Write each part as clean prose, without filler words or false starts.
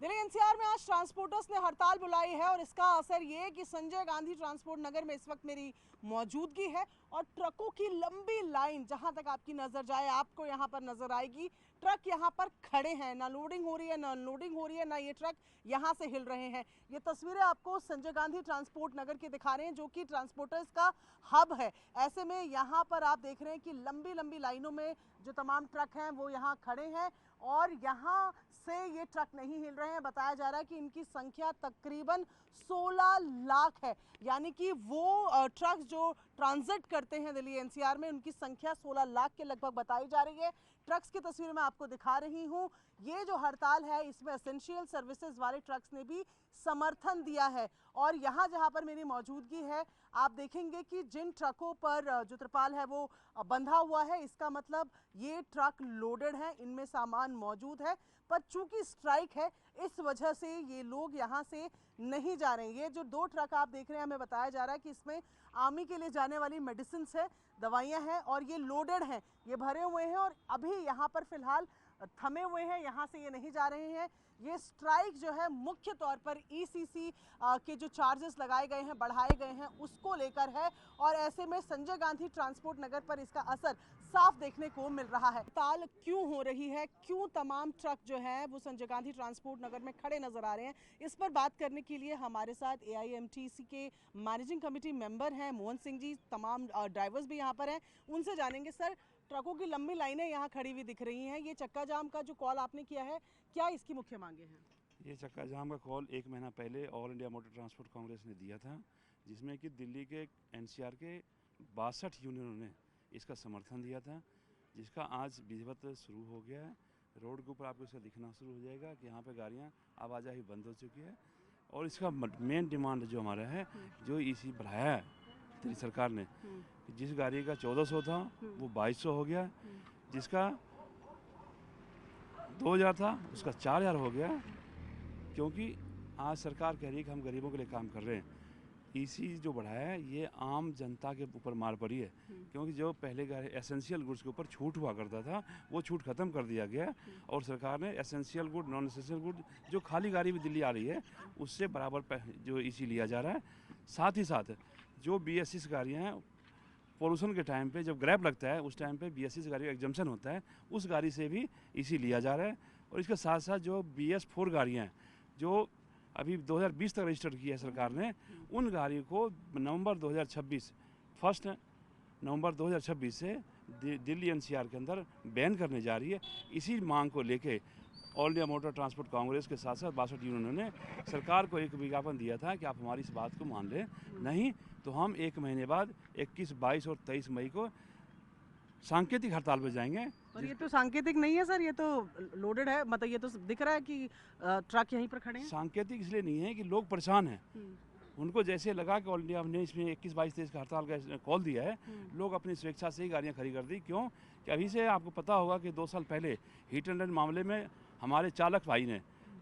Delhi NCR में आज transporters ने हड़ताल बुलाई है और इसका असर ये कि संजय गांधी ट्रांसपोर्ट नगर में इस वक्त मेरी मौजूदगी है और ट्रकों की लंबी लाइन जहां तक आपकी नजर जाए आपको यहां पर नजर आएगी। ट्रक यहां पर खड़े हैं, ना लोडिंग हो रही है ना अनलोडिंग हो रही है, ना ये ट्रक यहां से हिल रहे हैं। ये तस्वीरें आपको संजय गांधी ट्रांसपोर्ट नगर की दिखा रहे हैं जो कि ट्रांसपोर्टर्स का हब है। ऐसे में यहाँ पर आप देख रहे हैं कि लंबी लंबी लाइनों में जो तमाम ट्रक हैं वो यहाँ खड़े हैं और यहाँ से ये ट्रक नहीं हिल रहे हैं। बताया जा रहा है कि इनकी संख्या तकरीबन 16 लाख है, यानी कि वो ट्रक जो ट्रांजिट करते हैं दिल्ली एनसीआर में उनकी संख्या 16 लाख के लगभग बताई जा रही है। ट्रक्स की तस्वीर मैं आपको दिखा रही हूँ। ये जो हड़ताल है इसमें एसेंशियल सर्विसेज वाले ट्रक्स ने भी समर्थन दिया है और यहाँ जहाँ पर मेरी मौजूदगी है आप देखेंगे कि जिन ट्रकों पर जो त्रिपाल है वो बंधा हुआ है, इसका मतलब ये ट्रक लोडेड है, इनमें सामान मौजूद है, पर चूंकि स्ट्राइक है इस वजह से ये लोग यहाँ से नहीं जा रहे हैं। ये जो दो ट्रक आप देख रहे हैं हमें बताया जा रहा है कि इसमें आर्मी के लिए जाने वाली मेडिसिन है, दवाइयाँ हैं और ये लोडेड हैं, ये भरे हुए हैं और अभी यहाँ पर फिलहाल थमे हुए हैं, यहाँ से ये नहीं जा रहे हैं। ये स्ट्राइक जो है मुख्य तौर पर ईसीसी के जो चार्जेस लगाए गए हैं, बढ़ाए गए हैं, उसको लेकर है और ऐसे में संजय गांधी ट्रांसपोर्ट नगर पर इसका असर साफ देखने को मिल रहा है। हड़ताल क्यों हो रही है, क्यों तमाम ट्रक जो है वो संजय गांधी ट्रांसपोर्ट नगर में खड़े नजर आ रहे हैं, इस पर बात करने के लिए हमारे साथ एआईएमटीसी के मैनेजिंग कमेटी मेंबर हैं मोहन सिंह जी, तमाम ड्राइवर्स भी यहाँ पर हैं, उनसे जानेंगे। सर, ट्रकों की लंबी लाइनें यहाँ खड़ी हुई दिख रही हैं, ये चक्का जाम का जो कॉल आपने किया है क्या इसकी मुख्य मांगे हैं? ये चक्का जाम का कॉल एक महीना पहले all India motor transport Congress ने दिया था, जिसमें कि दिल्ली के एनसीआर के 62 यूनियनों ने इसका समर्थन दिया था, जिसका आज विधिवत शुरू हो गया है। रोड के ऊपर आपको इसका दिखना शुरू हो जाएगा कि यहाँ पे गाड़ियाँ आवाजाही बंद हो चुकी है और इसका मेन डिमांड जो हमारा है, जो इसी बढ़ाया है दिल्ली सरकार ने, जिस गाड़ी का 1400 था वो 2200 हो गया, जिसका 2000 था उसका 4000 हो गया, क्योंकि आज सरकार कह रही है कि हम गरीबों के लिए काम कर रहे हैं। इसी जो बढ़ाया है ये आम जनता के ऊपर मार पड़ी है, क्योंकि जो पहले एसेंशियल गुड्स के ऊपर छूट हुआ करता था वो छूट खत्म कर दिया गया और सरकार ने essential good, non essential good, जो खाली गाड़ी भी दिल्ली आ रही है उससे बराबर जो इसी लिया जा रहा है। साथ ही साथ जो BS6 गाड़ियाँ हैं, पोल्यूशन के टाइम पे जब ग्रैब लगता है उस टाइम पे BS6 गाड़ी का एग्जम्पशन होता है, उस गाड़ी से भी इसी लिया जा रहा है। और इसके साथ साथ जो BS4 गाड़ियाँ हैं जो अभी 2020 तक रजिस्टर की है सरकार ने, उन गाड़ियों को नवंबर 2026 1 नवंबर 2026 से दिल्ली एनसीआर के अंदर बैन करने जा रही है। इसी मांग को लेके all India motor transport Congress के साथ साथ 62 यूनियनों ने सरकार को एक विज्ञापन दिया था कि आप हमारी इस बात को मान लें, नहीं तो हम एक महीने बाद 21, 22 और 23 मई को सांकेतिक हड़ताल पर जाएंगे। पर ये तो सांकेतिक नहीं है सर, ये तो लोडेड है, मतलब ये तो दिख रहा है कि ट्रक यहीं पर खड़े हैं। सांकेतिक इसलिए नहीं है कि लोग परेशान हैं, उनको जैसे लगा कि ऑल इंडिया ने इसमें 21, 22, 23 का हड़ताल का कॉल दिया है, लोग अपनी स्वेच्छा से ही गाड़ियाँ खड़ी कर दी। क्यों कि अभी से आपको पता होगा कि 2 साल पहले हिट एंड रन मामले में हमारे चालक भाई ने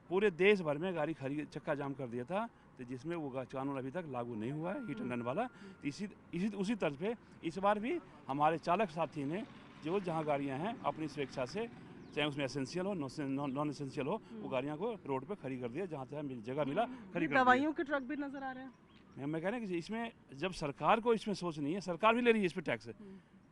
पूरे देश भर में गाड़ी खड़ी चक्का जाम कर दिया था, तो जिसमें वो कानून अभी तक लागू नहीं हुआ है हिट एंड रन वाला। तो उसी तर्ज पे इस बार भी हमारे चालक साथी ने जो जहाँ गाड़ियाँ हैं अपनी स्वेच्छा से, चाहे उसमें एसेंशियल हो नॉन एसेंशियल हो, वो गाड़ियाँ को रोड पे खड़ी कर दिया, जहाँ जगह मिला खड़ी कर दिया। दवाइयों के ट्रक भी नजर आ रहे हैं। मैं कह रहा हूँ कि इसमें जब सरकार को इसमें सोच नहीं है, सरकार भी ले रही है इस पर टैक्स,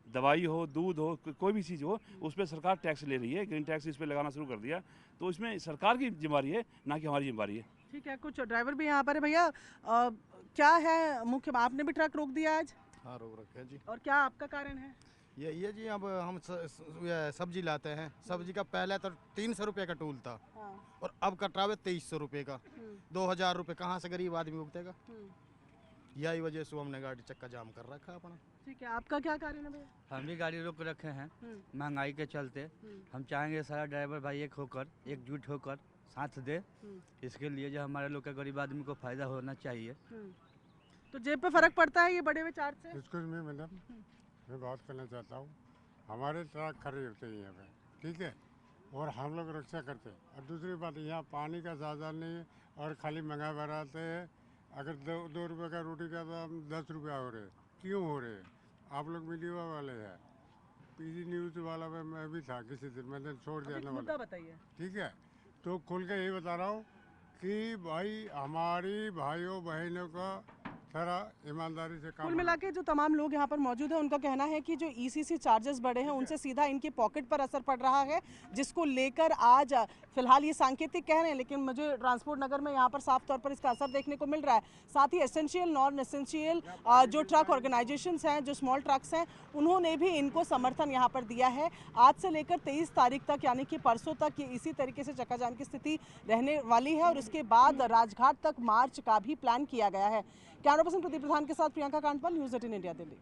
दवाई हो, दूध हो, कोई भी चीज़ हो उस पर सरकार टैक्स ले रही है, ग्रीन टैक्स इस पर लगाना शुरू कर दिया, तो इसमें सरकार की जिम्मेदारी है, ना कि हमारी जिम्मेदारी है। ठीक है, कुछ ड्राइवर भी यहाँ पर है। भैया क्या है मुख्य, आपने भी ट्रक रोक दिया आज? हाँ, रोक रखे हैं जी। और क्या आपका कारण है? ये जी, अब हम सब्जी लाते हैं, सब्जी का पहले तो 300 रुपये का टूल था। हाँ। और अब कटरा हुआ 2300 रुपये का। 2000 रुपये कहाँ से गरीब आदमी उगतेगा? यही वजह से हमने गाड़ी चक्का जाम कर रखा है अपना। ठीक है, आपका क्या कारण है भैया? हम भी गाड़ी रोक रखे हैं महंगाई के चलते। हम चाहेंगे सारा ड्राइवर भाई एक होकर, एकजुट होकर साथ दे, इसके लिए जो हमारे लोग का गरीब आदमी को फायदा होना चाहिए। तो जेब पे फर्क पड़ता है ये बड़े हुए चार्ज से? एक्सक्यूज मी मैडम, मैं बात करना चाहता हूँ। हमारे ट्रक खड़े होते हैं यहाँ पे, ठीक है, और हम लोग रक्षा करते हैं। और दूसरी बात, यहाँ पानी का साधन नहीं है और खाली महंगा बढ़ाते हैं। अगर 2 रुपये का रोटी का दाम 10 रुपया हो रहे, क्यों हो रहे? आप लोग मीडिया वाले हैं, PG न्यूज़ वाला में मैं भी था किसी दिन, मैंने छोड़ दिया ना वाला। बताइए। ठीक है, तो खुल के यही बता रहा हूँ कि भाई हमारी भाइयों बहनों का थोड़ा ईमानदारी से काम कुल मिला के जो तमाम लोग यहाँ पर मौजूद हैं उनका कहना है कि जो ईसीसी चार्जेस बढ़े हैं उनसे सीधा इनकी पॉकेट पर असर पड़ रहा है, जिसको लेकर आज फिलहाल ये सांकेतिक कह रहे हैं, लेकिन मुझे ट्रांसपोर्ट नगर में यहाँ पर साफ तौर पर इसका असर देखने को मिल रहा है। साथ ही एसेंशियल नॉन एसेंशियल जो ट्रक ऑर्गेनाइजेशंस हैं, जो स्मॉल ट्रक्स हैं, उन्होंने भी इनको समर्थन यहाँ पर दिया है। आज से लेकर 23 तारीख तक यानी कि परसों तक ये इसी तरीके से चक्काजाम की स्थिति रहने वाली है और उसके बाद राजघाट तक मार्च का भी प्लान किया गया है। कैमरा पर्सन प्रदीप प्रधान के साथ प्रियंका कांडपाल, न्यूज़ 18 इंडिया, दिल्ली।